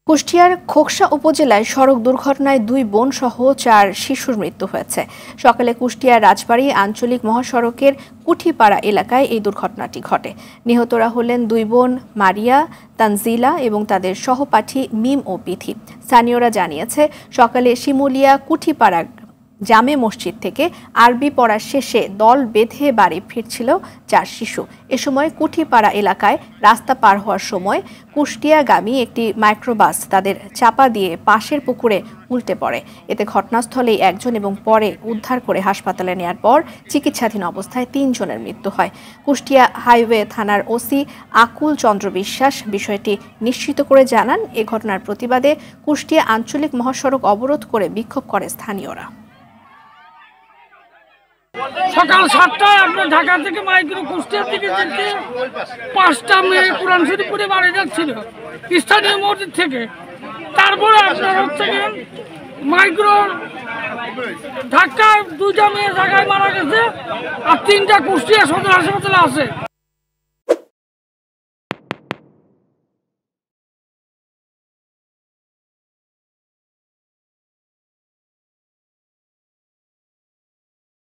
কুষ্টিয়ার খোকসা উপজেলায় সড়ক দুর্ঘটনায় 2 বোন সহ 4 শিশুর মৃত্যু হয়েছে। সকালে কুষ্টিয়ার রাজবাড়ী আঞ্চলিক মহাসড়কের কুঠিপাড়া এলাকায় এই দুর্ঘটনাটি ঘটে। নিহতরা হলেন 2 বোন মারিয়া, তানজিলা এবং তাদের সহপাঠী মিম ও পিথি। স্থানীয়রা জানিয়েছে, সকালে শিমুলিয়া কুঠিপাড়া জামে মসজিদ থেকে আরবি পড়া শেষে দল বেঁধে বাড়ি ফিরছিল 4 শিশু। এ সময় কুঠিপাড়া এলাকায় রাস্তা পার হওয়ার সময় কুষ্টিয়াগামী একটি মাইক্রোবাস তাদের চাপা দিয়ে পাশের পুকুরে উল্টে পড়ে। এতে ঘটনাস্থলেই একজন এবং পরে উদ্ধার করে হাসপাতালে নেওয়ার পর চিকিৎসাধীন অবস্থায় 3 জনের মৃত্যু হয়। কুষ্টিয়া হাইওয়ে থানার ওসি আকুল চন্দ্র বিশ্বাস বিষয়টি নিশ্চিত করে জানান, এ ঘটনার প্রতিবাদে কুষ্টিয়া আঞ্চলিক মহাসড়ক অবরোধ করে বিক্ষোভ করে স্থানীয়রা। সকাল 7টায় আপনার ঢাকা থেকে মাইক্রো কুষ্টিয়ার দিকে যেতে 5টা মেয়ে কোরআন শরীফ পড়ে বাড়ি যাচ্ছিল স্থানীয় মসজিদ থেকে। তারপরে আপনার হচ্ছে মাইক্রো ঢাকায় 2টা মেয়ে জায়গায় মারা গেছে আর 3টা কুষ্টিয়া সদর হাসপাতালে আছে।